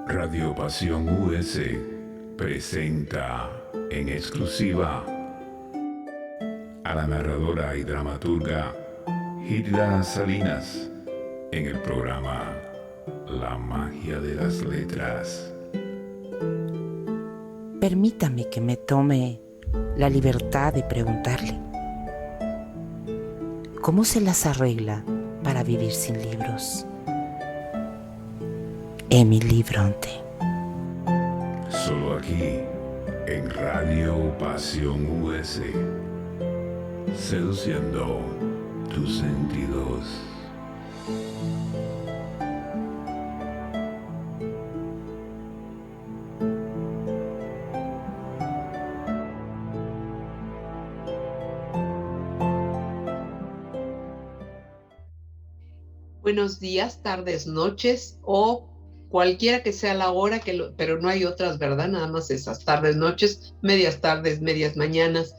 Radio Pasión US presenta en exclusiva a la narradora y dramaturga Hilda Salinas en el programa La magia de las letras. Permítame que me tome la libertad de preguntarle, ¿cómo se las arregla para vivir sin libros? Emily Bronte. Solo aquí, en Radio Pasión US, seduciendo tus sentidos. Buenos días, tardes, noches o cualquiera que sea la hora, pero no hay otras, ¿verdad? Nada más esas tardes, noches, medias tardes, medias mañanas,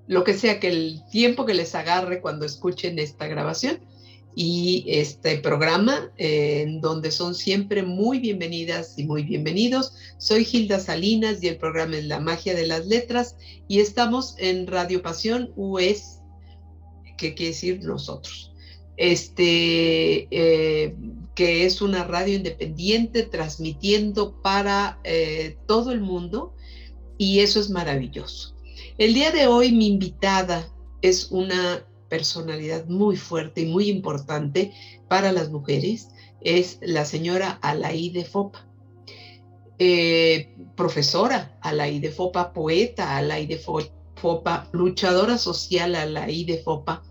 lo que sea, que el tiempo que les agarre cuando escuchen esta grabación y este programa, en donde son siempre muy bienvenidas y muy bienvenidos. Soy Hilda Salinas y el programa es La magia de las letras y estamos en Radio Pasión US, que quiere decir nosotros. Que es una radio independiente transmitiendo para todo el mundo, y eso es maravilloso. El día de hoy mi invitada es una personalidad muy fuerte y muy importante para las mujeres, es la señora Alaide Fopa, profesora Alaide Fopa, poeta Alaide Fopa, luchadora social Alaide Fopa.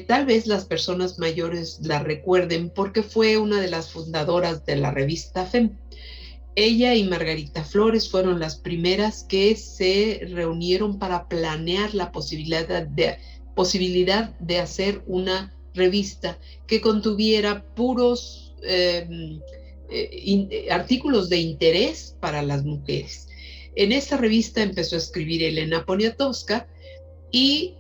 Tal vez las personas mayores la recuerden porque fue una de las fundadoras de la revista FEM. Ella y Margarita Flores fueron las primeras que se reunieron para planear la posibilidad de hacer una revista que contuviera puros artículos de interés para las mujeres. En esta revista empezó a escribir Elena Poniatowska, y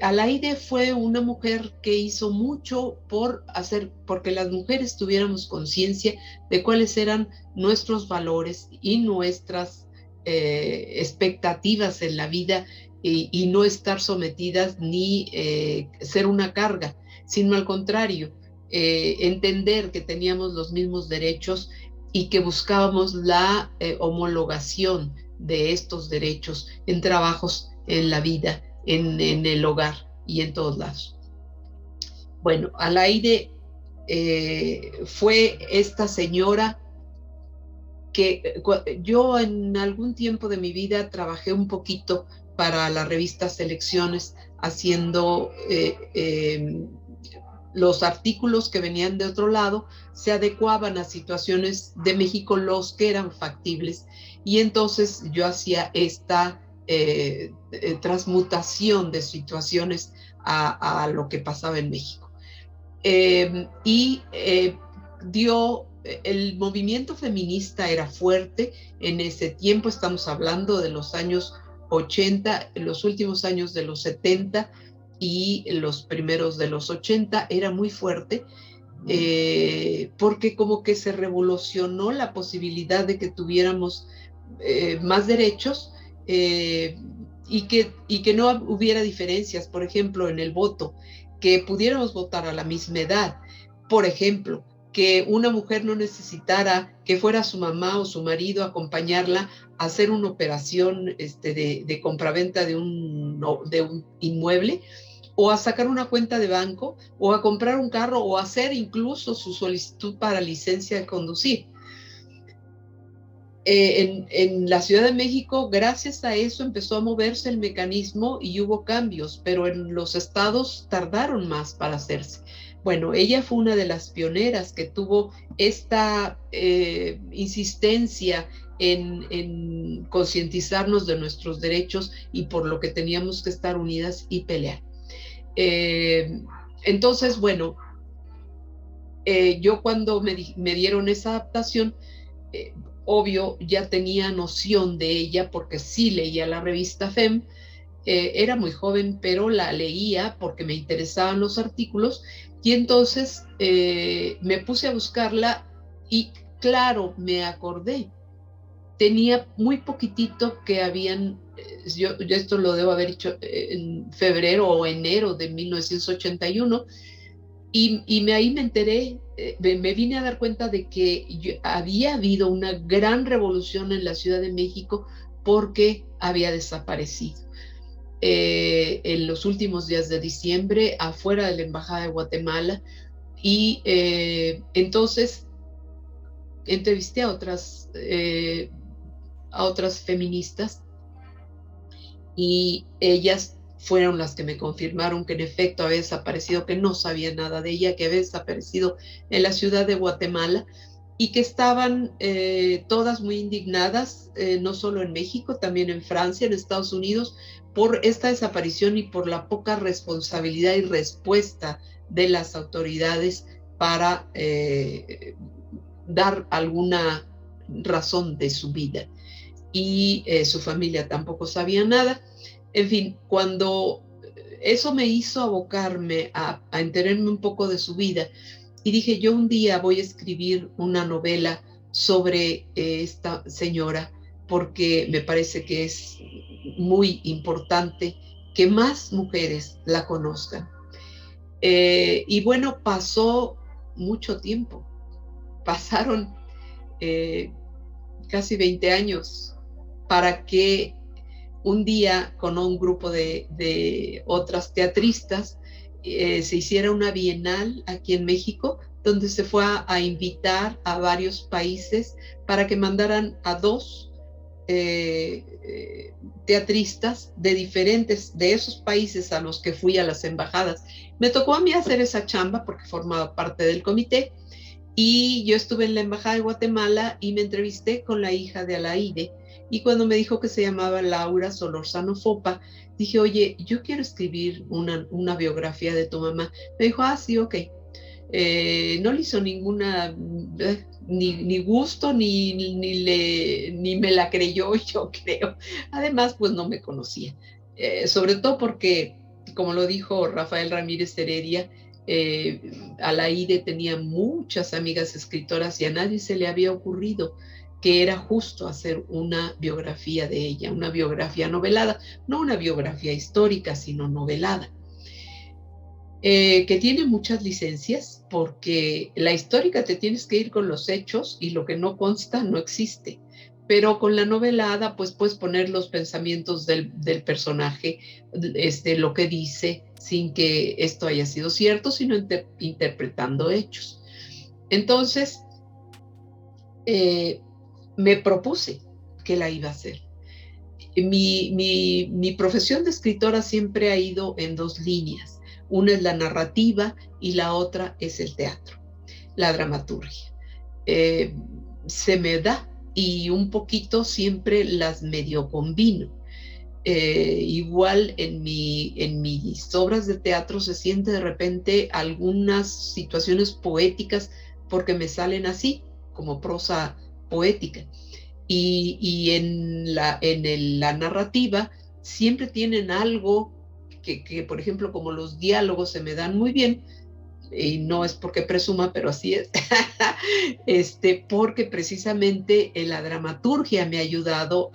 Alaide fue una mujer que hizo mucho porque las mujeres tuviéramos conciencia de cuáles eran nuestros valores y nuestras expectativas en la vida, y no estar sometidas ni ser una carga, sino al contrario, entender que teníamos los mismos derechos y que buscábamos la homologación de estos derechos en trabajos, en la vida, en el hogar y en todos lados. Bueno, Alaide fue esta señora que yo en algún tiempo de mi vida trabajé un poquito para la revista Selecciones, haciendo los artículos que venían de otro lado se adecuaban a situaciones de México, los que eran factibles, y entonces yo hacía esta transmutación de situaciones a lo que pasaba en México. El movimiento feminista era fuerte en ese tiempo, estamos hablando de los años 80, los últimos años de los 70 y los primeros de los 80, era muy fuerte, porque como que se revolucionó la posibilidad de que tuviéramos más derechos, y que no hubiera diferencias, por ejemplo, en el voto, que pudiéramos votar a la misma edad, por ejemplo, que una mujer no necesitara que fuera su mamá o su marido a acompañarla a hacer una operación de compraventa de un inmueble, o a sacar una cuenta de banco, o a comprar un carro, o a hacer incluso su solicitud para licencia de conducir. En la Ciudad de México, gracias a eso, empezó a moverse el mecanismo y hubo cambios, pero en los estados tardaron más para hacerse. Bueno, ella fue una de las pioneras que tuvo esta insistencia en concientizarnos de nuestros derechos y por lo que teníamos que estar unidas y pelear. Entonces, bueno, yo cuando me dieron esa adaptación, obvio, ya tenía noción de ella porque sí leía la revista FEM. Era muy joven, pero la leía porque me interesaban los artículos, y entonces me puse a buscarla Y claro, me acordé, tenía muy poquitito que habían, yo esto lo debo haber hecho en febrero o enero de 1981, y ahí me enteré, me vine a dar cuenta de que había habido una gran revolución en la Ciudad de México porque había desaparecido. En los últimos días de diciembre, afuera de la Embajada de Guatemala, y entonces entrevisté a otras feministas, y ellas fueron las que me confirmaron que en efecto había desaparecido, que no sabía nada de ella, que había desaparecido en la ciudad de Guatemala, y que estaban todas muy indignadas, no solo en México, también en Francia, en Estados Unidos, por esta desaparición y por la poca responsabilidad y respuesta de las autoridades para dar alguna razón de su vida. Y su familia tampoco sabía nada. En fin, cuando eso me hizo abocarme a enterarme un poco de su vida, y dije, yo un día voy a escribir una novela sobre esta señora, porque me parece que es muy importante que más mujeres la conozcan. Y bueno, pasó mucho tiempo, pasaron casi 20 años para que un día con un grupo de otras teatristas se hiciera una bienal aquí en México, donde se fue a invitar a varios países para que mandaran a 2 teatristas de diferentes de esos países a los que fui a las embajadas. Me tocó a mí hacer esa chamba porque formaba parte del comité, y yo estuve en la Embajada de Guatemala y me entrevisté con la hija de Alaide, y cuando me dijo que se llamaba Laura Solórzano Fopa, dije, oye, yo quiero escribir una biografía de tu mamá. Me dijo, sí, ok. No le hizo ninguna, ni gusto, ni me la creyó, yo creo. Además, pues no me conocía. Sobre todo porque, como lo dijo Rafael Ramírez Heredia, Alaide tenía muchas amigas escritoras y a nadie se le había ocurrido que era justo hacer una biografía de ella, una biografía novelada, no una biografía histórica, sino novelada, que tiene muchas licencias, porque la histórica te tienes que ir con los hechos y lo que no consta no existe, pero con la novelada pues puedes poner los pensamientos del personaje, lo que dice, sin que esto haya sido cierto, sino interpretando hechos. Entonces, me propuse que la iba a hacer. Mi profesión de escritora siempre ha ido en 2 líneas. Una es la narrativa y la otra es el teatro, la dramaturgia. Se me da, y un poquito siempre las medio combino. Igual en mis obras de teatro se siente de repente algunas situaciones poéticas porque me salen así, como prosa poética. Y en la narrativa siempre tienen algo que, por ejemplo, como los diálogos se me dan muy bien, y no es porque presuma, pero así es, porque precisamente la dramaturgia me ha ayudado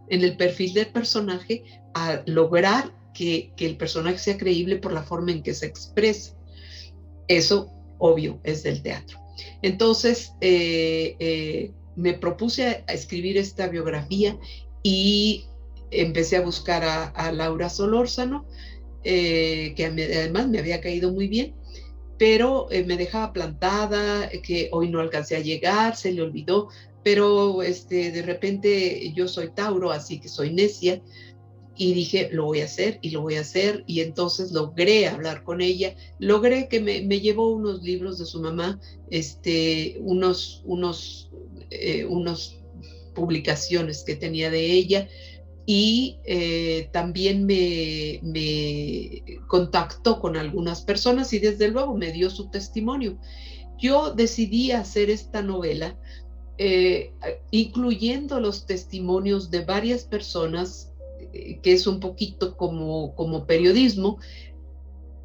en el perfil del personaje a lograr que el personaje sea creíble por la forma en que se expresa. Eso, obvio, es del teatro. Entonces, me propuse a escribir esta biografía y empecé a buscar a Laura Solórzano, que además me había caído muy bien, pero me dejaba plantada, que hoy no alcancé a llegar, se le olvidó, pero de repente yo soy Tauro, así que soy necia, y dije, lo voy a hacer y lo voy a hacer, y entonces logré hablar con ella, logré que me llevó unos libros de su mamá, unos publicaciones que tenía de ella, y también me contactó con algunas personas y desde luego me dio su testimonio. Yo decidí hacer esta novela incluyendo los testimonios de varias personas, que es un poquito como periodismo,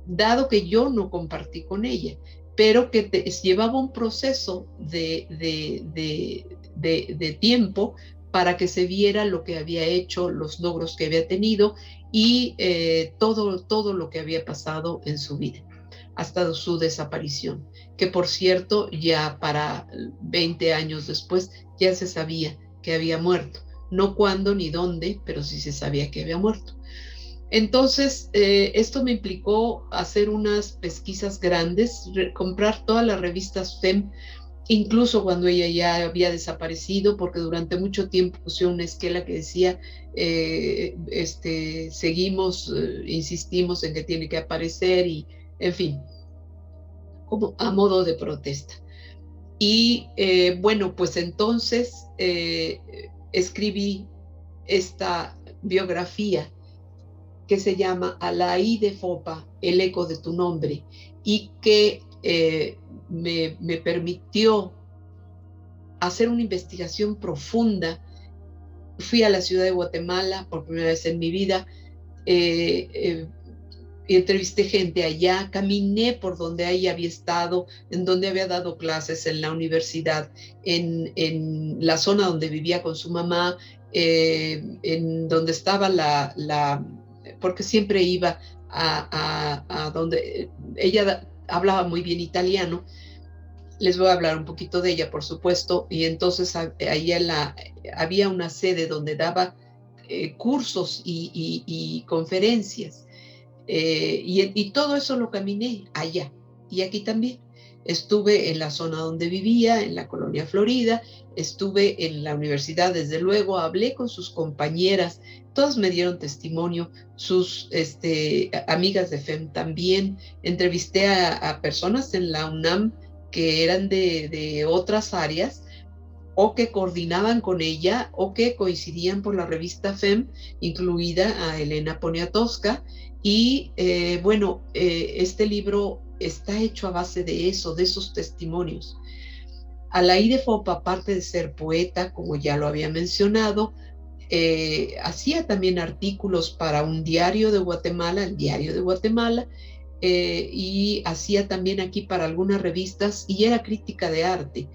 dado que yo no compartí con ella. pero que llevaba un proceso de tiempo para que se viera lo que había hecho, los logros que había tenido y todo lo que había pasado en su vida, hasta su desaparición, que por cierto ya para 20 años después ya se sabía que había muerto, no cuándo ni dónde, pero sí se sabía que había muerto. Entonces, esto me implicó hacer unas pesquisas grandes, comprar todas las revistas FEM, incluso cuando ella ya había desaparecido, porque durante mucho tiempo pusieron una esquela que decía, seguimos, insistimos en que tiene que aparecer y, en fin, como a modo de protesta. Y bueno, pues entonces escribí esta biografía que se llama Alaí de Fopa, el eco de tu nombre, y que me permitió hacer una investigación profunda. Fui a la ciudad de Guatemala por primera vez en mi vida, y entrevisté gente allá, caminé por donde ella había estado, en donde había dado clases en la universidad, en la zona donde vivía con su mamá, en donde estaba porque siempre iba a donde ella hablaba muy bien italiano. Les voy a hablar un poquito de ella, por supuesto, y entonces ahí había una sede donde daba cursos y conferencias, y todo eso lo caminé allá, y aquí también. Estuve en la zona donde vivía, en la colonia Florida, estuve en la universidad, desde luego, hablé con sus compañeras, todas me dieron testimonio, sus amigas de FEM también, entrevisté a personas en la UNAM que eran de otras áreas, o que coordinaban con ella, o que coincidían por la revista FEM, incluida a Elena Poniatowska, y bueno, este libro está hecho a base de eso, de esos testimonios. Alaí de Fopa, aparte de ser poeta, como ya lo había mencionado, hacía también artículos para un diario de Guatemala, el Diario de Guatemala, y hacía también aquí para algunas revistas, y era crítica de arte.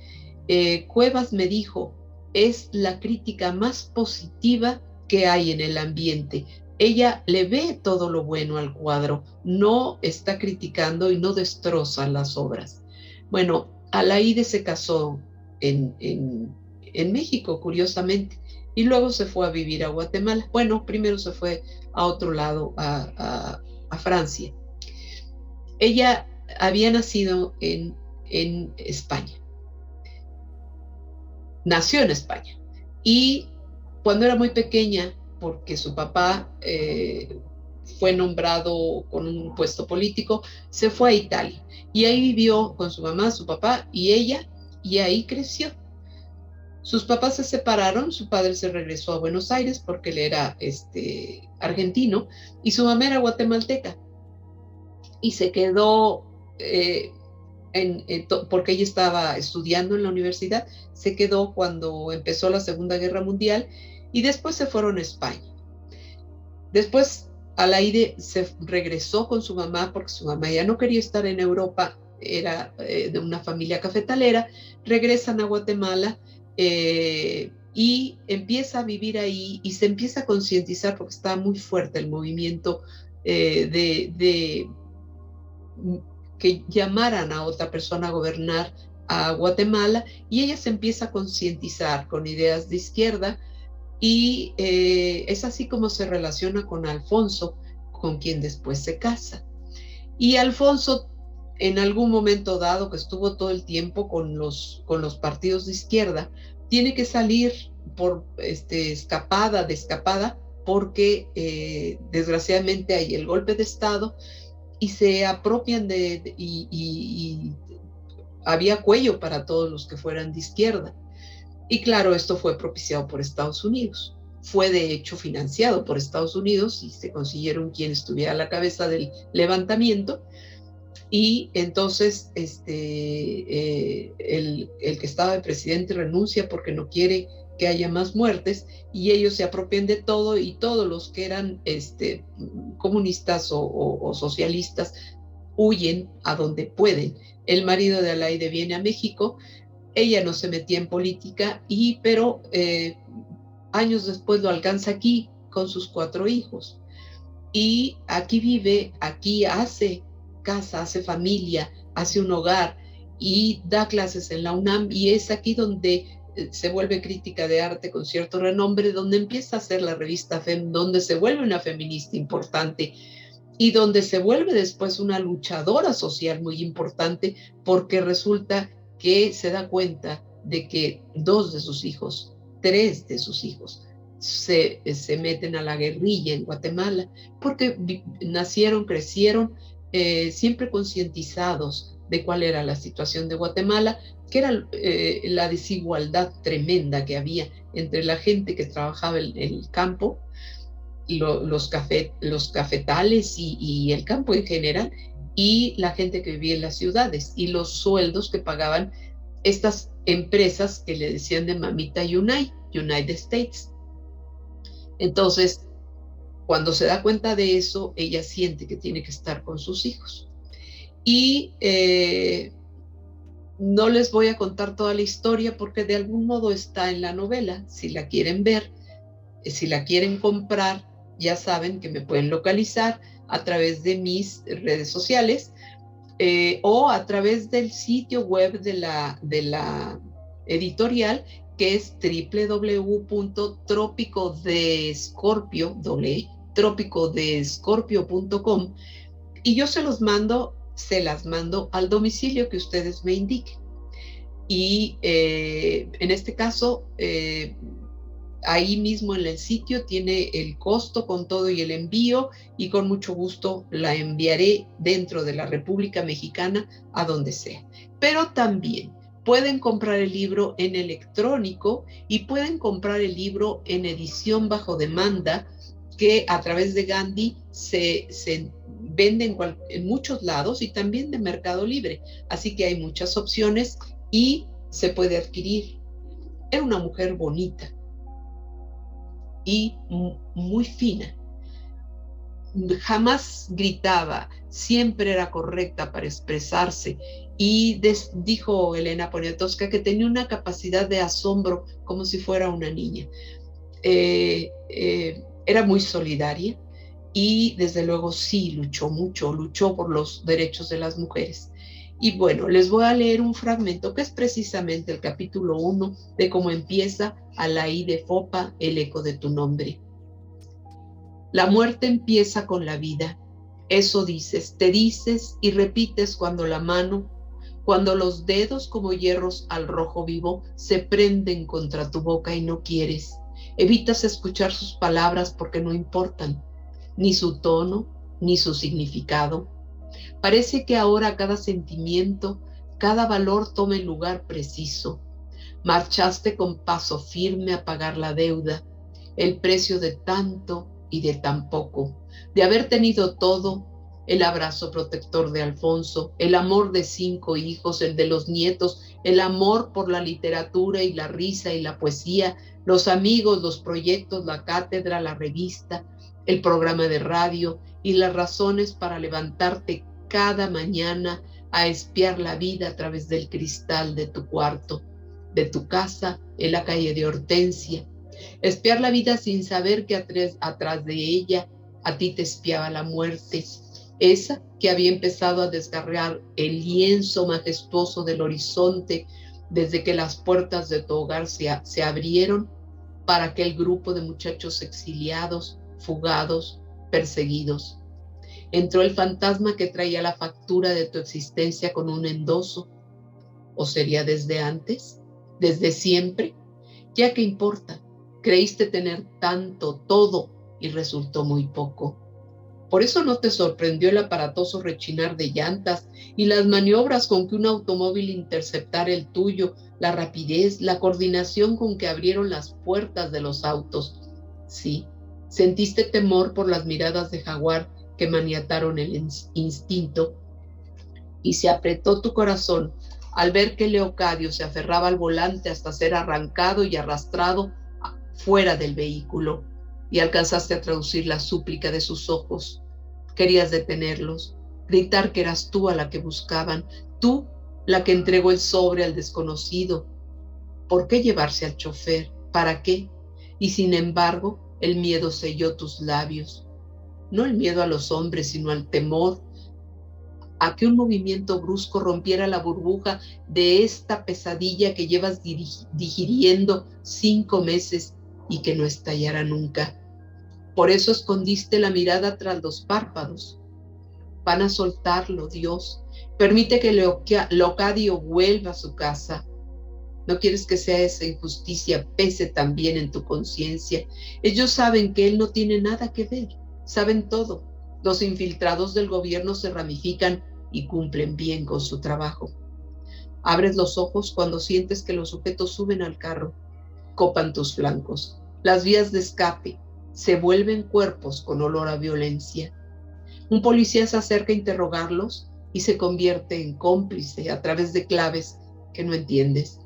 Cuevas me dijo, es la crítica más positiva que hay en el ambiente. Ella le ve todo lo bueno al cuadro, no está criticando y no destroza las obras. Bueno, Alaíde se casó en México, curiosamente, y luego se fue a vivir a Guatemala. Bueno, primero se fue a otro lado, a Francia. Ella había nacido en España. Nació en España. Y cuando era muy pequeña, porque su papá fue nombrado con un puesto político, se fue a Italia. Y ahí vivió con su mamá, su papá y ella, y ahí creció. Sus papás se separaron, su padre se regresó a Buenos Aires porque él era argentino, y su mamá era guatemalteca. Y se quedó, porque ella estaba estudiando en la universidad, se quedó cuando empezó la Segunda Guerra Mundial, y después se fueron a España. Después Alaíde se regresó con su mamá porque su mamá ya no quería estar en Europa, era de una familia cafetalera. Regresan a Guatemala, y empieza a vivir ahí y se empieza a concientizar porque estaba muy fuerte el movimiento de que llamaran a otra persona a gobernar a Guatemala, y ella se empieza a concientizar con ideas de izquierda, y es así como se relaciona con Alfonso, con quien después se casa. Y Alfonso, en algún momento dado, que estuvo todo el tiempo con los partidos de izquierda, tiene que salir por escapada, porque desgraciadamente hay el golpe de Estado, y se apropian y había cuello para todos los que fueran de izquierda. Y claro, esto fue propiciado por Estados Unidos. Fue de hecho financiado por Estados Unidos, y se consiguieron quien estuviera a la cabeza del levantamiento. Y entonces el que estaba de presidente renuncia porque no quiere que haya más muertes, y ellos se apropian de todo, y todos los que eran comunistas o socialistas huyen a donde pueden. El marido de Alaide viene a México, ella no se metía en política, pero años después lo alcanza aquí con sus 4 hijos. Y aquí vive, aquí hace casa, hace familia, hace un hogar y da clases en la UNAM, y es aquí donde se vuelve crítica de arte con cierto renombre, donde empieza a hacer la revista FEM, donde se vuelve una feminista importante y donde se vuelve después una luchadora social muy importante, porque resulta que se da cuenta de que 2 de sus hijos, 3 de sus hijos, se meten a la guerrilla en Guatemala, porque nacieron, crecieron siempre concientizados de cuál era la situación de Guatemala, que era la desigualdad tremenda que había entre la gente que trabajaba en el campo, los cafetales y el campo en general, y la gente que vivía en las ciudades, y los sueldos que pagaban estas empresas que le decían de mamita United States. Entonces, cuando se da cuenta de eso, ella siente que tiene que estar con sus hijos. Y no les voy a contar toda la historia porque de algún modo está en la novela. Si la quieren ver, si la quieren comprar, ya saben que me pueden localizar a través de mis redes sociales o a través del sitio web de la editorial, que es tropicodescorpio.com, y yo se las mando al domicilio que ustedes me indiquen. Y en este caso, ahí mismo en el sitio tiene el costo con todo y el envío, y con mucho gusto la enviaré dentro de la República Mexicana a donde sea. Pero también pueden comprar el libro en electrónico y pueden comprar el libro en edición bajo demanda, que a través de Gandhi se vende en muchos lados, y también de Mercado Libre. Así que hay muchas opciones y se puede adquirir. Era una mujer bonita y muy fina. Jamás gritaba, siempre era correcta para expresarse, y dijo Elena Poniatowska que tenía una capacidad de asombro como si fuera una niña. Era muy solidaria y desde luego sí luchó mucho, luchó por los derechos de las mujeres. Y bueno, les voy a leer un fragmento que es precisamente el capítulo 1 de cómo empieza Alaí de Fopa, el eco de tu nombre. La muerte empieza con la vida. Eso dices, te dices y repites cuando los dedos como hierros al rojo vivo se prenden contra tu boca y no quieres. Evitas escuchar sus palabras porque no importan, ni su tono, ni su significado. Parece que ahora cada sentimiento, cada valor toma el lugar preciso. Marchaste con paso firme a pagar la deuda, el precio de tanto y de tan poco, de haber tenido todo, el abrazo protector de Alfonso, el amor de 5 hijos, el de los nietos, el amor por la literatura y la risa y la poesía, los amigos, los proyectos, la cátedra, la revista, el programa de radio y las razones para levantarte cada mañana a espiar la vida a través del cristal de tu cuarto, de tu casa en la calle de Hortensia. Espiar la vida sin saber que atrás de ella a ti te espiaba la muerte, esa que había empezado a desgarrar el lienzo majestuoso del horizonte desde que las puertas de tu hogar se abrieron para aquel grupo de muchachos exiliados, fugados, perseguidos. Entró el fantasma que traía la factura de tu existencia con un endoso. ¿O sería desde antes? ¿Desde siempre? Ya que importa, creíste tener tanto, todo, y resultó muy poco. Por eso no te sorprendió el aparatoso rechinar de llantas y las maniobras con que un automóvil interceptara el tuyo, la rapidez, la coordinación con que abrieron las puertas de los autos. Sí, sentiste temor por las miradas de jaguar que maniataron el instinto, y se apretó tu corazón al ver que Leocadio se aferraba al volante hasta ser arrancado y arrastrado fuera del vehículo, y alcanzaste a traducir la súplica de sus ojos. Querías detenerlos, gritar que eras tú a la que buscaban, tú la que entregó el sobre al desconocido. ¿Por qué llevarse al chofer? ¿Para qué? Y sin embargo, el miedo selló tus labios. No el miedo a los hombres, sino al temor a que un movimiento brusco rompiera la burbuja de esta pesadilla que llevas digiriendo 5 meses y que no estallará nunca. Por eso escondiste la mirada tras los párpados. Van a soltarlo, Dios. Permite que Leocadio vuelva a su casa. No quieres que sea esa injusticia pese también en tu conciencia. Ellos saben que él no tiene nada que ver. Saben todo. Los infiltrados del gobierno se ramifican y cumplen bien con su trabajo. Abres los ojos cuando sientes que los sujetos suben al carro, copan tus flancos. Las vías de escape se vuelven cuerpos con olor a violencia. Un policía se acerca a interrogarlos y se convierte en cómplice a través de claves que no entiendes.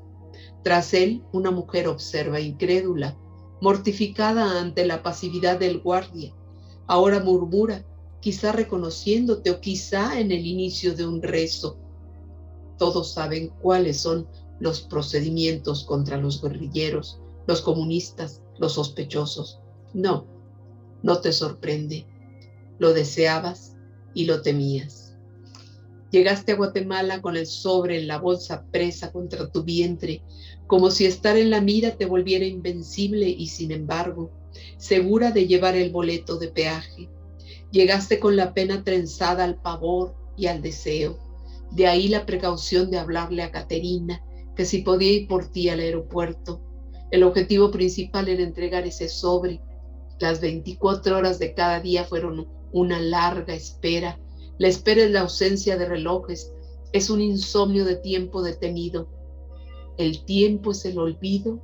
Tras él, una mujer observa incrédula, mortificada ante la pasividad del guardia. Ahora murmura, quizá reconociéndote o quizá en el inicio de un rezo. Todos saben cuáles son los procedimientos contra los guerrilleros, los comunistas, los sospechosos. No, no te sorprende. Lo deseabas y lo temías. Llegaste a Guatemala con el sobre en la bolsa presa contra tu vientre, como si estar en la mira te volviera invencible y sin embargo, segura de llevar el boleto de peaje. Llegaste con la pena trenzada al pavor y al deseo. De ahí la precaución de hablarle a Caterina, que si podía ir por ti al aeropuerto. El objetivo principal era entregar ese sobre. Las 24 horas de cada día fueron una larga espera. La espera es la ausencia de relojes, es un insomnio de tiempo detenido. ¿El tiempo es el olvido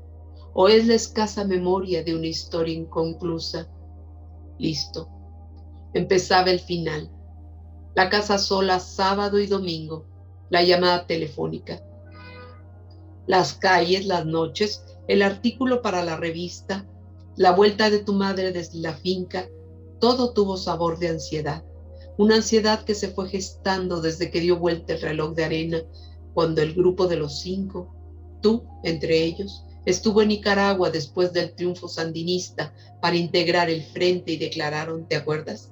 o es la escasa memoria de una historia inconclusa? Listo. Empezaba el final. La casa sola sábado y domingo, la llamada telefónica. Las calles, las noches, el artículo para la revista, la vuelta de tu madre desde la finca, todo tuvo sabor de ansiedad. Una ansiedad que se fue gestando desde que dio vuelta el reloj de arena, cuando el grupo de los 5, tú entre ellos, estuvo en Nicaragua después del triunfo sandinista para integrar el frente y declararon, ¿te acuerdas?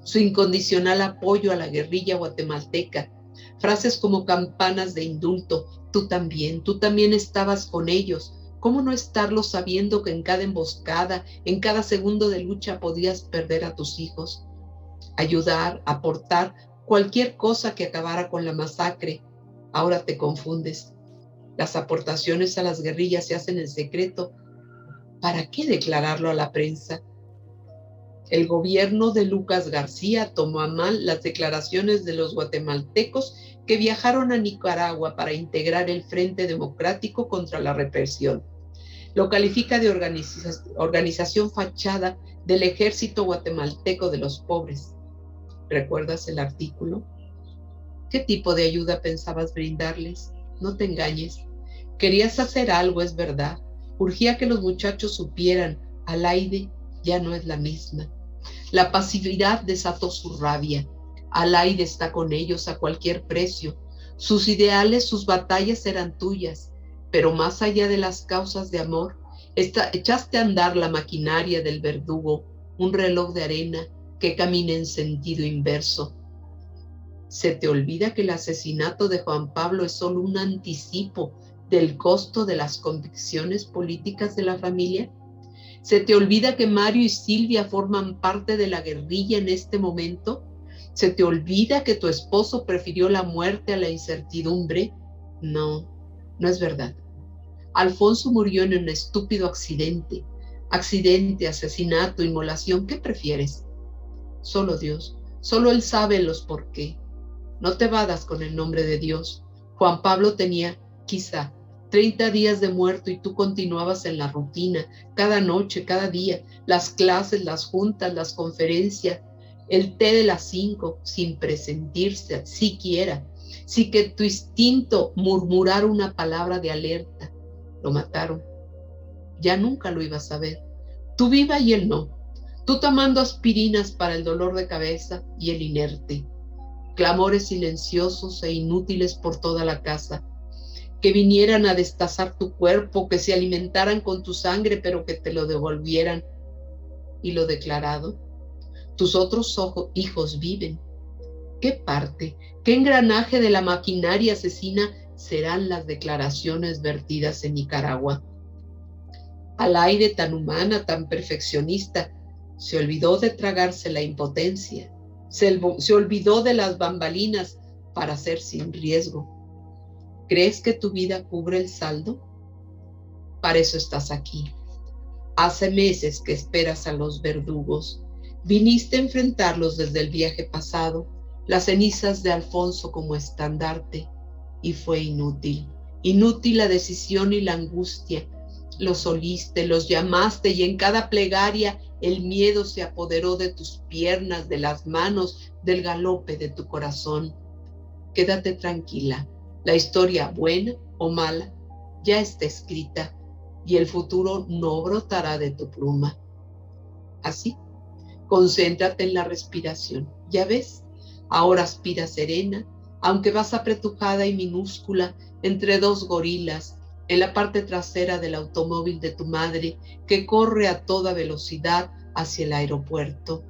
Su incondicional apoyo a la guerrilla guatemalteca. Frases como campanas de indulto, tú también estabas con ellos. ¿Cómo no estarlo sabiendo que en cada emboscada, en cada segundo de lucha podías perder a tus hijos? Ayudar, aportar, cualquier cosa que acabara con la masacre. Ahora te confundes. Las aportaciones a las guerrillas se hacen en secreto. ¿Para qué declararlo a la prensa? El gobierno de Lucas García tomó a mal las declaraciones de los guatemaltecos que viajaron a Nicaragua para integrar el Frente Democrático contra la represión. Lo califica de organización fachada del Ejército Guatemalteco de los Pobres. ¿Recuerdas el artículo? ¿Qué tipo de ayuda pensabas brindarles? No te engañes. Querías hacer algo, es verdad. Urgía que los muchachos supieran, Alaide ya no es la misma. La pasividad desató su rabia. Alaide está con ellos a cualquier precio. Sus ideales, sus batallas eran tuyas, pero más allá de las causas de amor, echaste a andar la maquinaria del verdugo, un reloj de arena que camina en sentido inverso. ¿Se te olvida que el asesinato de Juan Pablo es solo un anticipo del costo de las convicciones políticas de la familia? ¿Se te olvida que Mario y Silvia forman parte de la guerrilla en este momento? ¿Se te olvida que tu esposo prefirió la muerte a la incertidumbre? No, no es verdad. Alfonso murió en un estúpido accidente. Accidente, asesinato, inmolación, ¿qué prefieres? Solo Dios, solo Él sabe los por qué. No te vadas con el nombre de Dios. Juan Pablo tenía, quizá, 30 días de muerto y tú continuabas en la rutina, cada noche, cada día, las clases, las juntas, las conferencias, el té de las 5, sin presentirse siquiera, sin que tu instinto murmurara una palabra de alerta. Lo mataron. Ya nunca lo ibas a ver. Tú viva y él no. Tú tomando aspirinas para el dolor de cabeza y él inerte. clamores silenciosos e inútiles por toda la casa, que vinieran a destazar tu cuerpo, que se alimentaran con tu sangre, pero que te lo devolvieran. Y lo declarado, tus otros hijos viven. ¿Qué parte, qué engranaje de la maquinaria asesina serán las declaraciones vertidas en Nicaragua? Alaide, tan humana, tan perfeccionista, se olvidó de tragarse la impotencia, se olvidó de las bambalinas para ser sin riesgo. ¿Crees que tu vida cubre el saldo? Para eso estás aquí. Hace meses que esperas a los verdugos. Viniste a enfrentarlos desde el viaje pasado, las cenizas de Alfonso como estandarte, y fue inútil. Inútil la decisión y la angustia. Los oliste, los llamaste, y en cada plegaria el miedo se apoderó de tus piernas, de las manos, del galope de tu corazón. Quédate tranquila. La historia, buena o mala, ya está escrita, y el futuro no brotará de tu pluma. Así, concéntrate en la respiración. Ya ves, ahora aspira serena, aunque vas apretujada y minúscula entre dos gorilas, en la parte trasera del automóvil de tu madre, que corre a toda velocidad hacia el aeropuerto.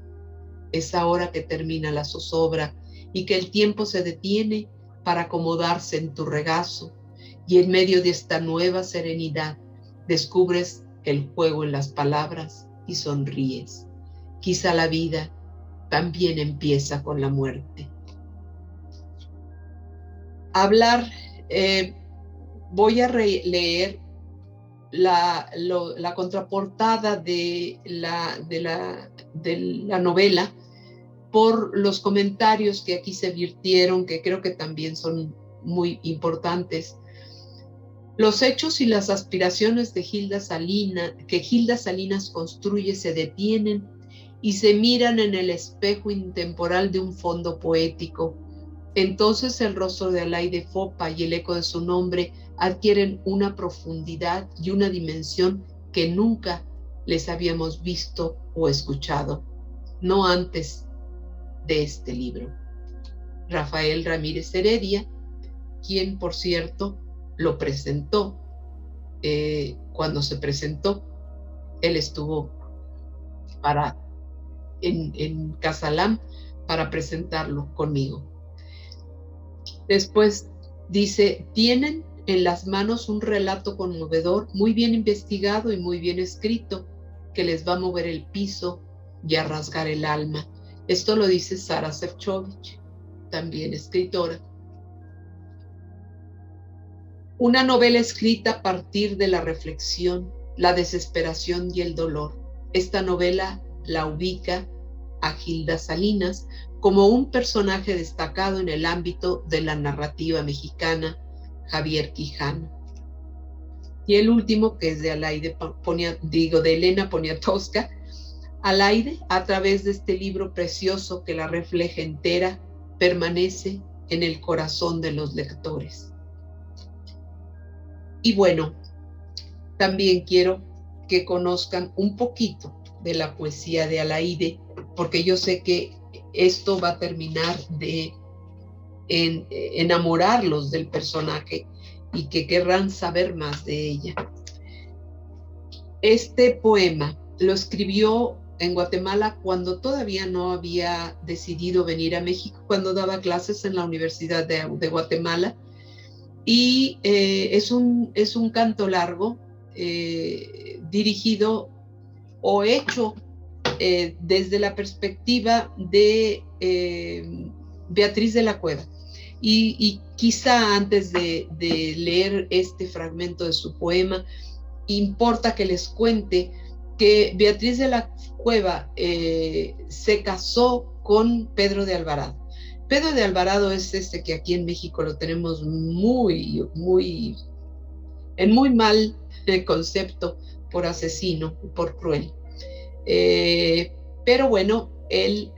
Es ahora que termina la zozobra y que el tiempo se detiene para acomodarse en tu regazo, y en medio de esta nueva serenidad descubres el juego en las palabras y sonríes. Quizá la vida también empieza con la muerte. Voy a leer la contraportada de la novela por los comentarios que aquí se virtieron, que creo que también son muy importantes. Los hechos y las aspiraciones que Gilda Salinas construye se detienen y se miran en el espejo intemporal de un fondo poético. Entonces el rostro de Alaide Fopa y el eco de su nombre adquieren una profundidad y una dimensión que nunca les habíamos visto o escuchado, no antes de este libro. Rafael Ramírez Heredia, quien por cierto lo presentó. Cuando se presentó, él estuvo en Casalam para presentarlo conmigo. Después dice, tienen en las manos un relato conmovedor, muy bien investigado y muy bien escrito, que les va a mover el piso y a rasgar el alma. Esto lo dice Sara Sefcovic, también escritora. Una novela escrita a partir de la reflexión, la desesperación y el dolor. Esta novela la ubica a Gilda Salinas como un personaje destacado en el ámbito de la narrativa mexicana, Javier Quijano. Y el último, que es de de Elena Poniatowska. Alaide, a través de este libro precioso que la refleja entera, permanece en el corazón de los lectores. Y bueno, también quiero que conozcan un poquito de la poesía de Alaide, porque yo sé que esto va a terminar de enamorarlos del personaje y que querrán saber más de ella. Este poema lo escribió en Guatemala cuando todavía no había decidido venir a México, cuando daba clases en la Universidad de Guatemala, y es un canto largo dirigido o hecho desde la perspectiva de Beatriz de la Cueva. Y quizá antes de leer este fragmento de su poema, importa que les cuente que Beatriz de la Cueva se casó con Pedro de Alvarado. Pedro de Alvarado es que aquí en México lo tenemos en muy mal concepto por asesino, por cruel. Pero bueno, él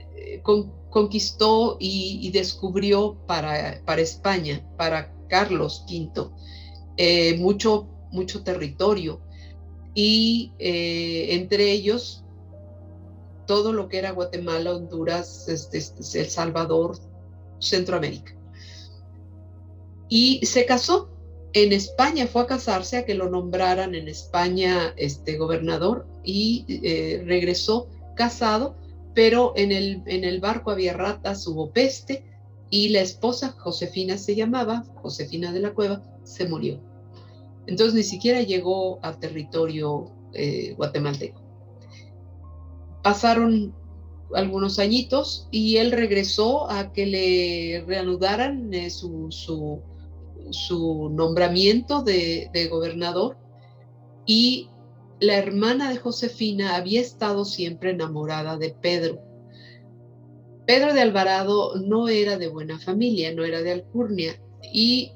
conquistó y descubrió para España, para Carlos V, mucho territorio, y entre ellos todo lo que era Guatemala, Honduras, El Salvador, Centroamérica. Y se casó en España, fue a casarse, a que lo nombraran en España gobernador, y regresó casado, pero en el barco había ratas, hubo peste, y la esposa, Josefina se llamaba, Josefina de la Cueva, se murió. Entonces ni siquiera llegó a territorio guatemalteco. Pasaron algunos añitos y él regresó a que le reanudaran su nombramiento de gobernador, y la hermana de Josefina había estado siempre enamorada de Pedro. Pedro de Alvarado no era de buena familia, no era de alcurnia, y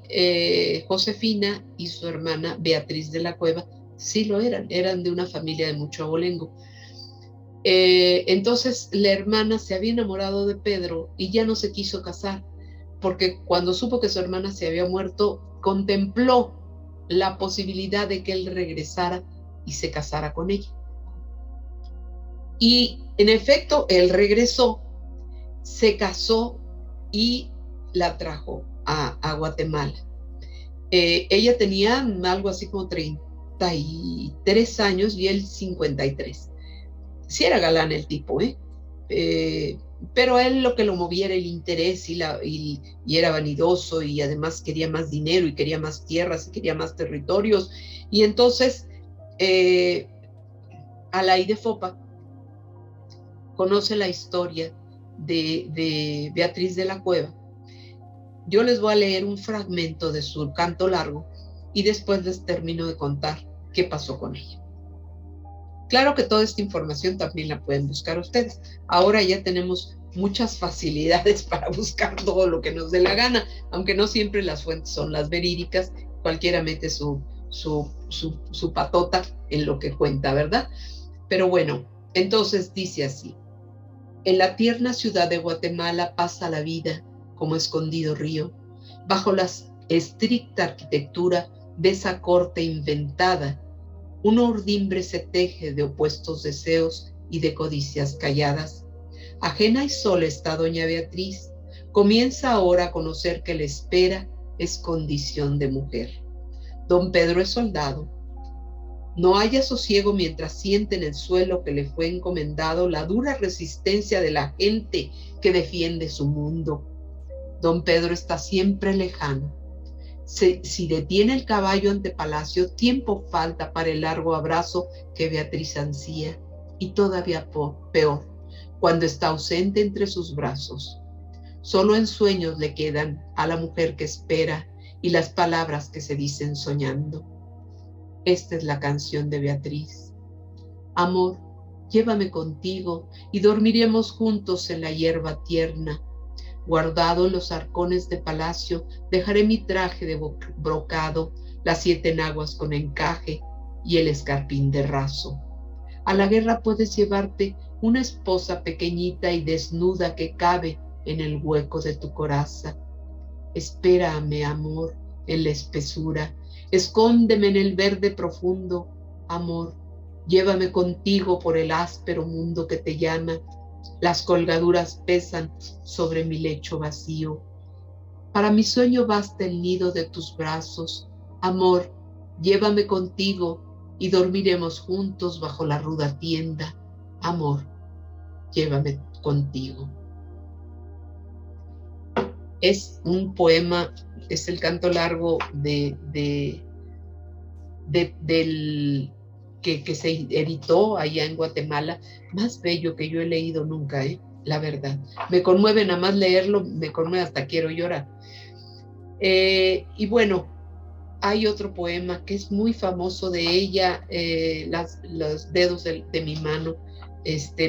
Josefina y su hermana Beatriz de la Cueva sí lo eran de una familia de mucho abolengo. Entonces la hermana se había enamorado de Pedro y ya no se quiso casar, porque cuando supo que su hermana se había muerto, contempló la posibilidad de que él regresara y se casara con ella. Y en efecto, él regresó, se casó y la trajo a Guatemala. Ella tenía algo así como 33 años y él 53. Sí era galán el tipo, pero a él lo que lo movía era el interés y era vanidoso, y además quería más dinero y quería más tierras y quería más territorios. Y entonces Alay de Fopa conoce la historia de Beatriz de la Cueva. Yo les voy a leer un fragmento de su canto largo y después les termino de contar qué pasó con ella. Claro que toda esta información también la pueden buscar ustedes. Ahora ya tenemos muchas facilidades para buscar todo lo que nos dé la gana, aunque no siempre las fuentes son las verídicas. Cualquiera mete su patota en lo que cuenta, ¿verdad? Pero bueno, entonces dice así: en la tierna ciudad de Guatemala pasa la vida como escondido río, bajo la estricta arquitectura de esa corte inventada. Un urdimbre se teje de opuestos deseos y de codicias calladas. Ajena y sola está doña Beatriz. Comienza ahora a conocer que la espera es condición de mujer. Don Pedro es soldado. No haya sosiego mientras siente en el suelo que le fue encomendado la dura resistencia de la gente que defiende su mundo. Don Pedro está siempre lejano. Si detiene el caballo ante palacio, tiempo falta para el largo abrazo que Beatriz ansía, y todavía peor, cuando está ausente entre sus brazos. Solo en sueños le quedan a la mujer que espera y las palabras que se dicen soñando. Esta es la canción de Beatriz. Amor, llévame contigo y dormiremos juntos en la hierba tierna. Guardado en los arcones de palacio, dejaré mi traje de brocado, las 7 enaguas con encaje y el escarpín de raso. A la guerra puedes llevarte una esposa pequeñita y desnuda que cabe en el hueco de tu coraza. Espérame, amor, en la espesura, escóndeme en el verde profundo. Amor, llévame contigo por el áspero mundo que te llama. Las colgaduras pesan sobre mi lecho vacío. Para mi sueño basta el nido de tus brazos. Amor, llévame contigo y dormiremos juntos bajo la ruda tienda. Amor, llévame contigo. Es un poema, es el canto largo del que se editó allá en Guatemala, más bello que yo he leído nunca, la verdad. Me conmueve nada más leerlo, me conmueve, hasta quiero llorar. Y bueno, hay otro poema que es muy famoso de ella, los dedos de mi mano.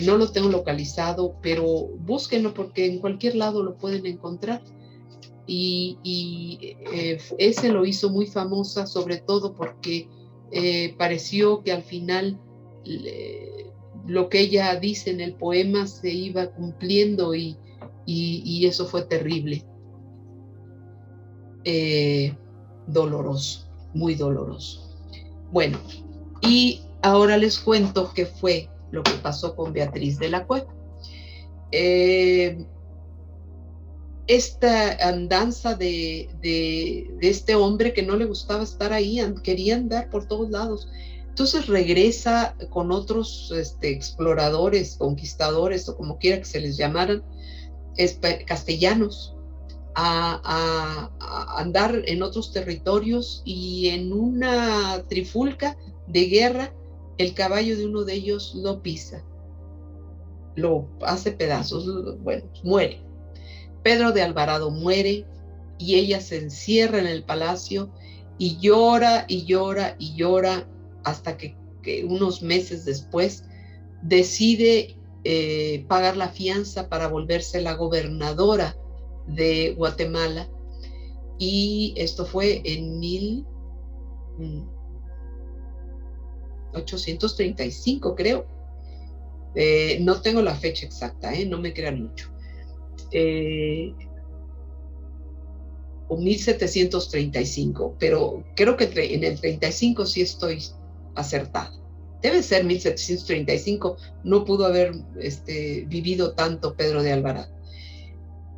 No lo tengo localizado, pero búsquenlo porque en cualquier lado lo pueden encontrar. Y ese lo hizo muy famosa, sobre todo porque pareció que al final lo que ella dice en el poema se iba cumpliendo, y eso fue terrible, doloroso, muy doloroso. Bueno, y ahora les cuento qué fue lo que pasó con Beatriz de la Cueva. esta andanza de este hombre que no le gustaba estar ahí, quería andar por todos lados. Entonces regresa con otros exploradores, conquistadores o como quiera que se les llamaran, castellanos, a andar en otros territorios, y en una trifulca de guerra el caballo de uno de ellos lo pisa, lo hace pedazos, bueno, muere. Pedro de Alvarado muere y ella se encierra en el palacio y llora y llora y llora hasta que unos meses después decide pagar la fianza para volverse la gobernadora de Guatemala, y esto fue en 1835, creo. No tengo la fecha exacta, no me crean mucho. O 1735, pero creo que en el 35 sí estoy acertada. Debe ser 1735, no pudo haber vivido tanto Pedro de Alvarado.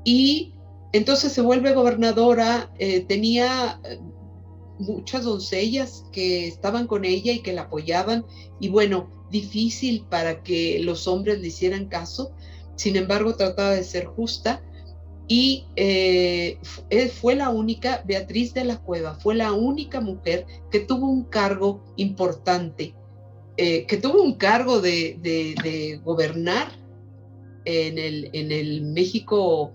Y entonces se vuelve gobernadora, tenía muchas doncellas que estaban con ella y que la apoyaban, y bueno, difícil para que los hombres le hicieran caso. Sin embargo, trataba de ser justa, y fue la única, Beatriz de la Cueva, fue la única mujer que tuvo un cargo importante, que tuvo un cargo de gobernar en el México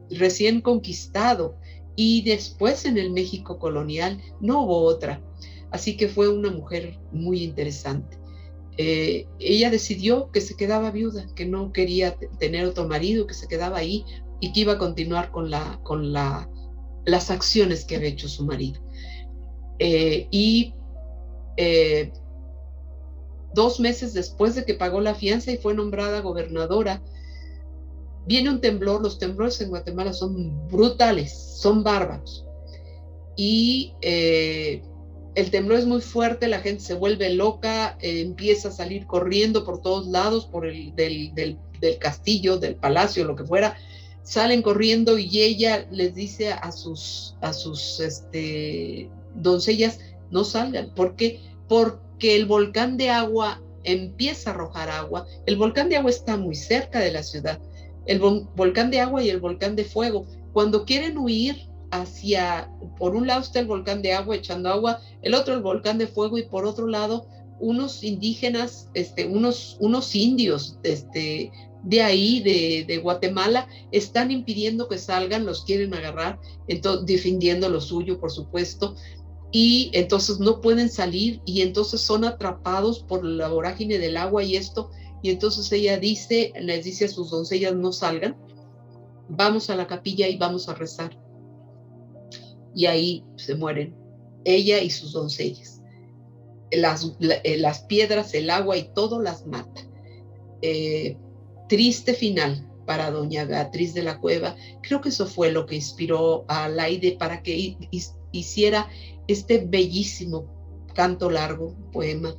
recién conquistado, y después en el México colonial. No hubo otra. Así que fue una mujer muy interesante. Ella decidió que se quedaba viuda, que no quería tener otro marido, que se quedaba ahí y que iba a continuar con las acciones que había hecho su marido. 2 meses después de que pagó la fianza y fue nombrada gobernadora, viene un temblor. Los temblores en Guatemala son brutales, son bárbaros. Y el temblor es muy fuerte, la gente se vuelve loca, empieza a salir corriendo por todos lados, del castillo, del palacio, lo que fuera. Salen corriendo y ella les dice a sus doncellas, no salgan. ¿Por qué? Porque el volcán de agua empieza a arrojar agua. El volcán de agua está muy cerca de la ciudad. El volcán de agua y el volcán de fuego. Cuando quieren huir por un lado está el volcán de agua echando agua, el otro el volcán de fuego, y por otro lado unos indígenas, unos indios de ahí, de Guatemala, están impidiendo que salgan, los quieren agarrar, entonces, defendiendo lo suyo, por supuesto, y entonces no pueden salir, y entonces son atrapados por la vorágine del agua y esto, y entonces ella les dice a sus doncellas, no salgan, vamos a la capilla y vamos a rezar. Y ahí se mueren, ella y sus doncellas. Las piedras, el agua y todo las mata. Triste final para doña Beatriz de la Cueva. Creo que eso fue lo que inspiró a Laide para que hiciera este bellísimo canto largo, poema,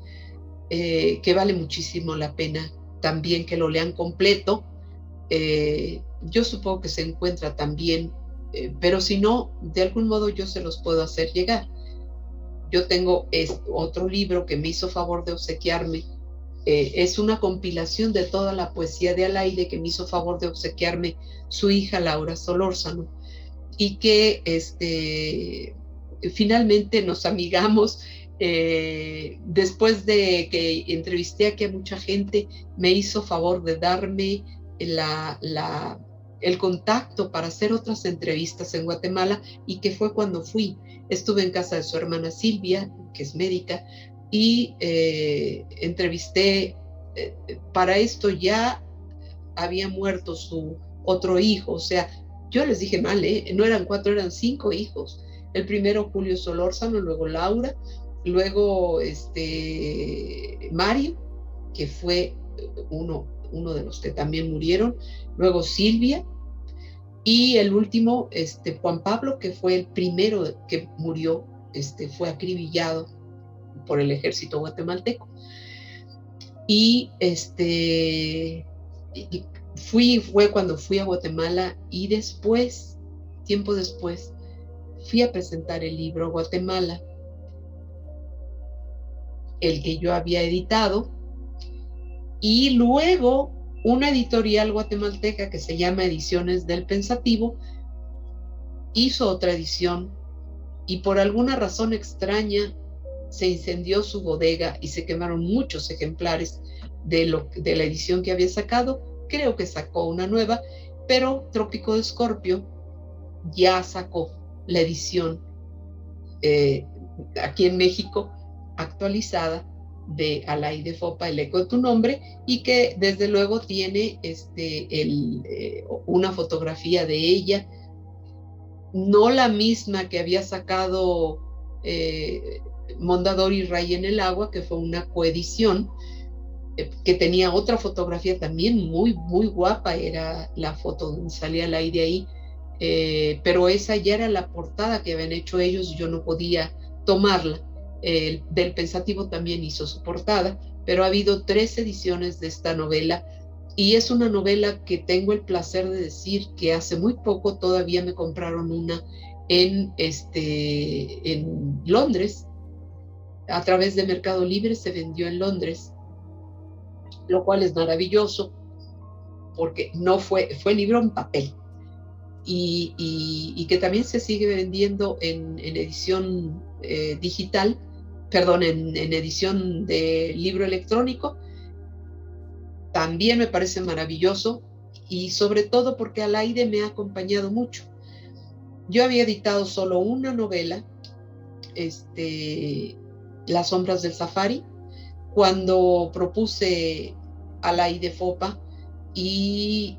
que vale muchísimo la pena también que lo lean completo. Yo supongo que se encuentra también, pero si no, de algún modo yo se los puedo hacer llegar. Yo tengo otro libro que me hizo favor de obsequiarme. Es una compilación de toda la poesía de Alaide que me hizo favor de obsequiarme su hija Laura Solórzano, y que finalmente nos amigamos. Después de que entrevisté aquí a mucha gente, me hizo favor de darme el contacto para hacer otras entrevistas en Guatemala, y que fue cuando fui. Estuve en casa de su hermana Silvia, que es médica, y entrevisté. Para esto ya había muerto su otro hijo, o sea, yo les dije mal, no eran 4, eran 5 hijos. El primero Julio Solórzano, luego Laura, luego Mario, que fue uno de los que también murieron, luego Silvia, y el último, Juan Pablo, que fue el primero que murió, fue acribillado por el ejército guatemalteco. Y fue cuando fui a Guatemala y después, tiempo después, fui a presentar el libro a Guatemala, el que yo había editado, y luego una editorial guatemalteca que se llama Ediciones del Pensativo hizo otra edición y por alguna razón extraña se incendió su bodega y se quemaron muchos ejemplares de la edición que había sacado. Creo que sacó una nueva, pero Trópico de Escorpio ya sacó la edición aquí en México actualizada de Alaí de Fopa, El eco de tu nombre, y que desde luego tiene una fotografía de ella, no la misma que había sacado Mondadori Ray en el agua, que fue una coedición, que tenía otra fotografía también muy, muy guapa, era la foto donde salía Alaí de ahí, pero esa ya era la portada que habían hecho ellos y yo no podía tomarla. Del Pensativo también hizo su portada, pero ha habido 3 ediciones de esta novela y es una novela que tengo el placer de decir que hace muy poco todavía me compraron una en Londres, a través de Mercado Libre se vendió en Londres, lo cual es maravilloso porque no fue libro en papel y que también se sigue vendiendo en edición digital, perdón, en edición de libro electrónico. También me parece maravilloso y sobre todo porque Alaide me ha acompañado mucho. Yo había editado solo una novela, Las sombras del safari, cuando propuse Alaide Fopa y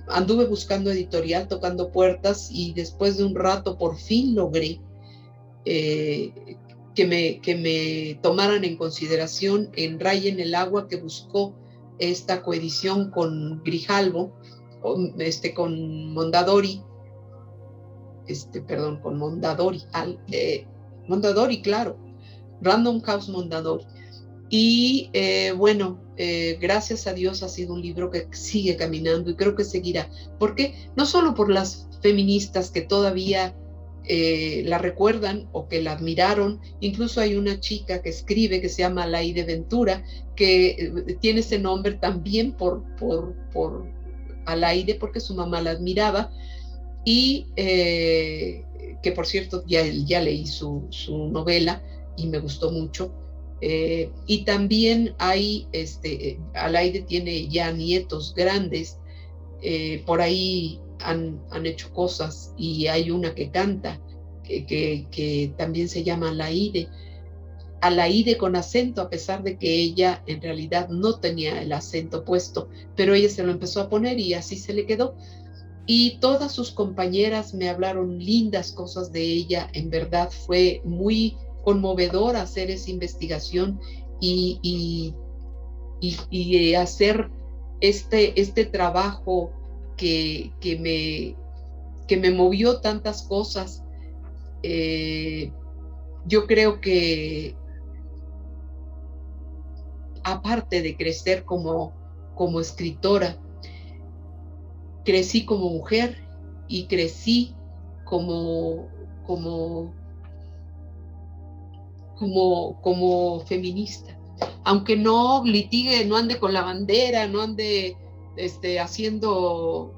anduve buscando editorial, tocando puertas y después de un rato por fin logré que me tomaran en consideración en Ray en el agua, que buscó esta coedición con Grijalbo, con Mondadori, con Mondadori, Mondadori, claro, Random House Mondadori. Y gracias a Dios ha sido un libro que sigue caminando y creo que seguirá. ¿Por qué? No solo por las feministas que todavía la recuerdan o que la admiraron. Incluso hay una chica que escribe que se llama Alaide Ventura, que tiene ese nombre también por Alaide, porque su mamá la admiraba y que por cierto ya leí su novela y me gustó mucho. Y también hay, Alaide tiene ya nietos grandes, por ahí han hecho cosas y hay una que canta que también se llama Alaide con acento, a pesar de que ella en realidad no tenía el acento puesto, pero ella se lo empezó a poner y así se le quedó. Y todas sus compañeras me hablaron lindas cosas de ella. En verdad fue muy conmovedor hacer esa investigación y hacer este trabajo que me movió tantas cosas. Yo creo que aparte de crecer como escritora, crecí como mujer y crecí como feminista. Aunque no litigue, no ande con la bandera, no ande haciendo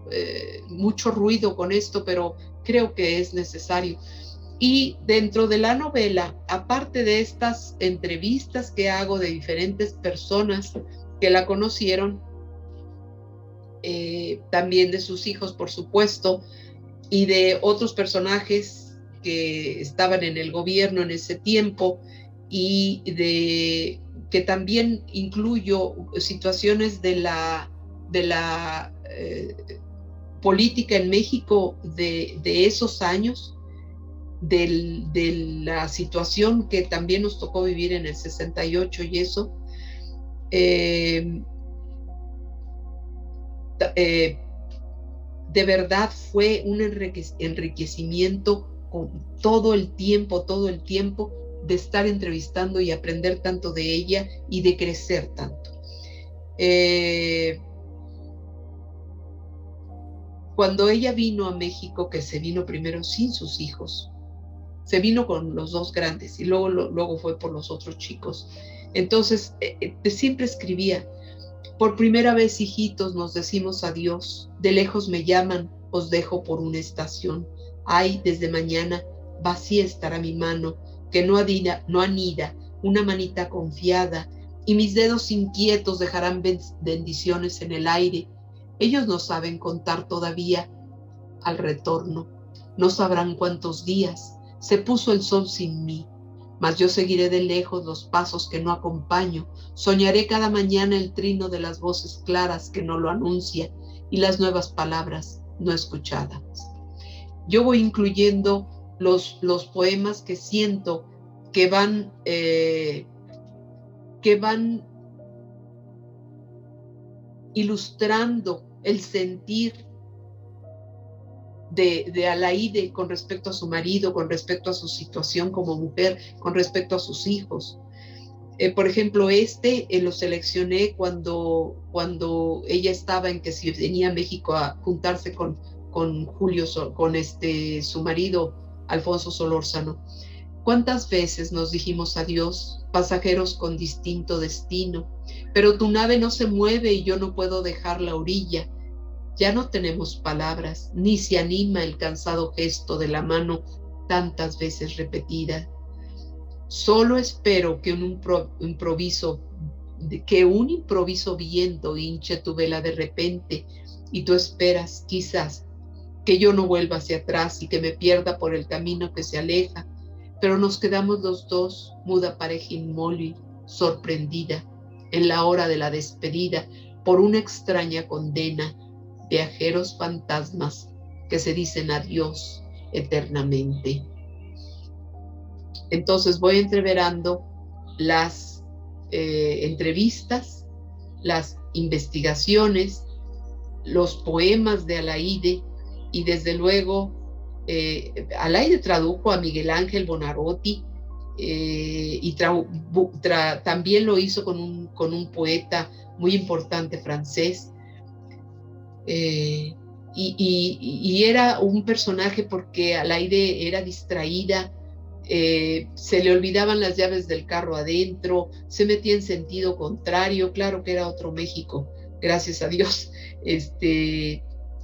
mucho ruido con esto, pero creo que es necesario. Y dentro de la novela, aparte de estas entrevistas que hago de diferentes personas que la conocieron, también de sus hijos, por supuesto, y de otros personajes que estaban en el gobierno en ese tiempo, y que también incluyo situaciones de la política en México de esos años, de la situación que también nos tocó vivir en el 68 y eso. De verdad fue un enriquecimiento con todo el tiempo de estar entrevistando y aprender tanto de ella y de crecer tanto. Cuando ella vino a México, que se vino primero sin sus hijos, se vino con los dos grandes y luego fue por los otros chicos. Entonces, siempre escribía: por primera vez, hijitos, nos decimos adiós. De lejos me llaman, os dejo por una estación. Ay, desde mañana vacía estará mi mano, que no anida, una manita confiada, y mis dedos inquietos dejarán bendiciones en el aire. Ellos no saben contar todavía al retorno, no sabrán cuántos días se puso el sol sin mí, mas yo seguiré de lejos los pasos que no acompaño, soñaré cada mañana el trino de las voces claras que no lo anuncia y las nuevas palabras no escuchadas. Yo voy incluyendo los poemas que siento que van ilustrando el sentir de Alaíde con respecto a su marido, con respecto a su situación como mujer, con respecto a sus hijos. Por ejemplo, lo seleccioné cuando ella estaba en que si venía a México a juntarse con Julio, con su marido, Alfonso Solórzano. ¿Cuántas veces nos dijimos adiós, pasajeros con distinto destino? Pero tu nave no se mueve y yo no puedo dejar la orilla. Ya no tenemos palabras, ni se anima el cansado gesto de la mano tantas veces repetida. Solo espero que un improviso viento hinche tu vela de repente, y tú esperas, quizás, que yo no vuelva hacia atrás y que me pierda por el camino que se aleja, pero nos quedamos los dos, muda pareja inmóvil, sorprendida, en la hora de la despedida, por una extraña condena, viajeros fantasmas que se dicen adiós eternamente. Entonces voy entreverando las entrevistas, las investigaciones, los poemas de Alaíde, y desde luego Alaíde tradujo a Miguel Ángel Buonarroti, y también lo hizo con un poeta muy importante francés, y era un personaje porque Alaíde era distraída, se le olvidaban las llaves del carro adentro, se metía en sentido contrario, claro que era otro México, gracias a Dios,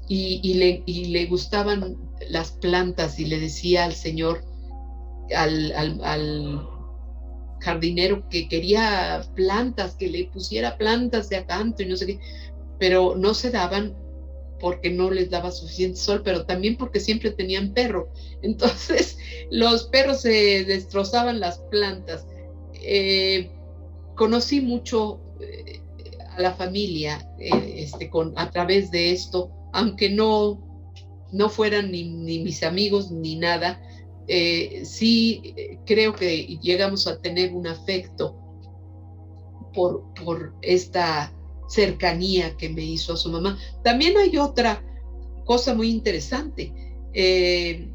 y le gustaban las plantas, y le decía al señor, al jardinero, que quería plantas, que le pusiera plantas de acanto y no sé qué, pero no se daban porque no les daba suficiente sol, pero también porque siempre tenían perro. Entonces los perros se destrozaban las plantas. Conocí mucho a la familia a través de esto, aunque no fueran ni mis amigos ni nada. Sí creo que llegamos a tener un afecto por esta cercanía que me hizo a su mamá. También hay otra cosa muy interesante.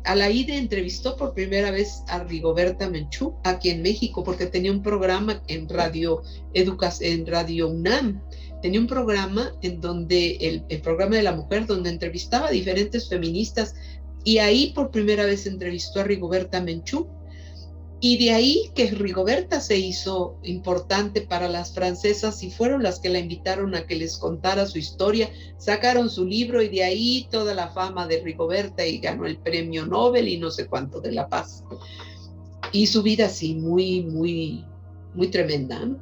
Alaíde entrevistó por primera vez a Rigoberta Menchú aquí en México, porque tenía un programa en Radio UNAM. Tenía un programa en donde el programa de la mujer, donde entrevistaba a diferentes feministas, y ahí por primera vez entrevistó a Rigoberta Menchú. Y de ahí que Rigoberta se hizo importante para las francesas, y fueron las que la invitaron a que les contara su historia, sacaron su libro, y de ahí toda la fama de Rigoberta, y ganó el premio Nobel y no sé cuánto de la paz. Y su vida así muy, muy, muy tremenda, ¿no?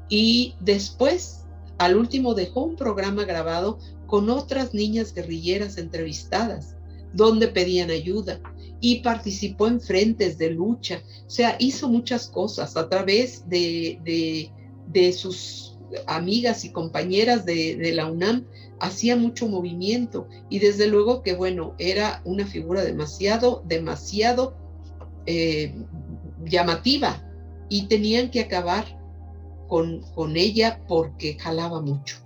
Y después, al último, dejó un programa grabado con otras niñas guerrilleras entrevistadas, donde pedían ayuda, y participó en frentes de lucha. O sea, hizo muchas cosas a través de sus amigas y compañeras de la UNAM. Hacía mucho movimiento, y desde luego que, bueno, era una figura demasiado llamativa, y tenían que acabar con ella porque jalaba mucho.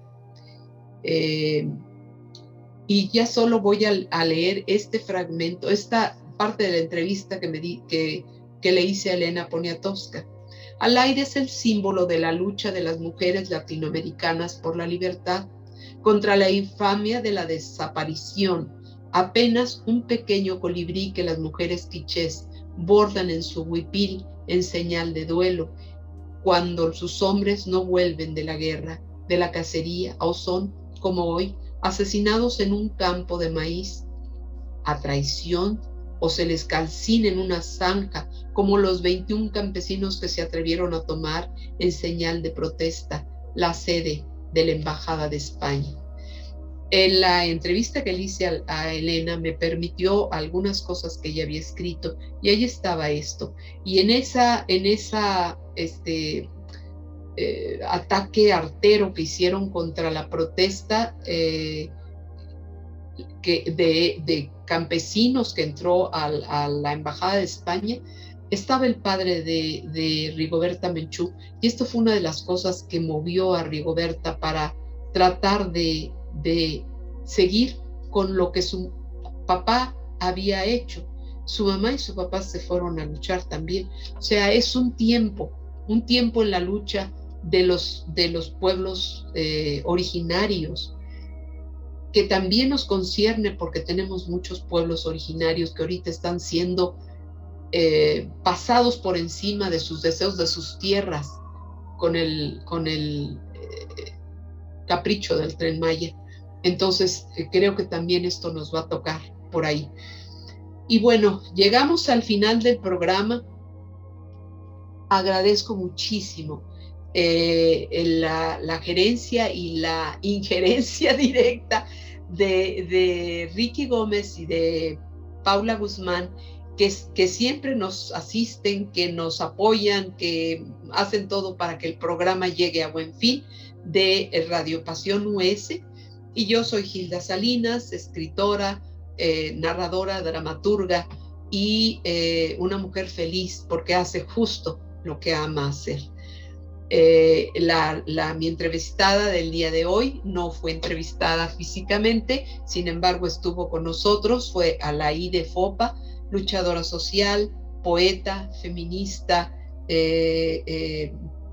Y ya solo voy a leer este fragmento, esta parte de la entrevista que le hice a Elena Poniatowska. Alaíde es el símbolo de la lucha de las mujeres latinoamericanas por la libertad, contra la infamia de la desaparición, apenas un pequeño colibrí que las mujeres quichés bordan en su huipil en señal de duelo, cuando sus hombres no vuelven de la guerra, de la cacería, o son, como hoy, asesinados en un campo de maíz, a traición, o se les calcina en una zanja, como los 21 campesinos que se atrevieron a tomar en señal de protesta la sede de la Embajada de España. En la entrevista que le hice a Elena me permitió algunas cosas que ella había escrito, y ahí estaba esto. Y en esa ataque artero que hicieron contra la protesta de campesinos que entró a la Embajada de España, estaba el padre de Rigoberta Menchú, y esto fue una de las cosas que movió a Rigoberta para tratar de seguir con lo que su papá había hecho. Su mamá y su papá se fueron a luchar también. O sea, es un tiempo en la lucha de los pueblos originarios, que también nos concierne porque tenemos muchos pueblos originarios que ahorita están siendo pasados por encima de sus deseos, de sus tierras, con el capricho del Tren Maya. Entonces, creo que también esto nos va a tocar por ahí. Y bueno, llegamos al final del programa. Agradezco muchísimo la gerencia y la injerencia directa de Ricky Gómez y de Paula Guzmán, que siempre nos asisten, que nos apoyan, que hacen todo para que el programa llegue a buen fin, de Radio Pasión US. Y yo soy Gilda Salinas, escritora, narradora, dramaturga y una mujer feliz porque hace justo lo que ama hacer. Mi entrevistada del día de hoy no fue entrevistada físicamente, sin embargo estuvo con nosotros, fue Alaide Fopa, luchadora social, poeta, feminista,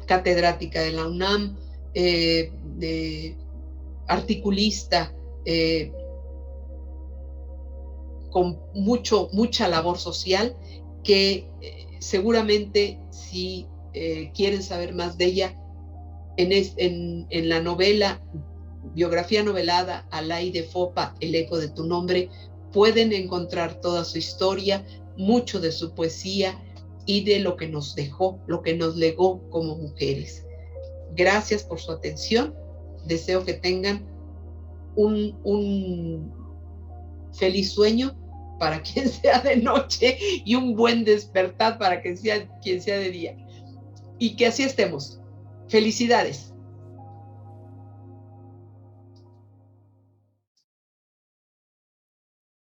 catedrática de la UNAM, articulista, con mucha labor social, que seguramente si quieren saber más de ella, en la novela, biografía novelada, Alaide Fopa, El eco de tu nombre, pueden encontrar toda su historia, mucho de su poesía y de lo que nos dejó, lo que nos legó como mujeres. Gracias por su atención. Deseo que tengan un feliz sueño para quien sea de noche y un buen despertar para quien sea de día. Y que así estemos. Felicidades.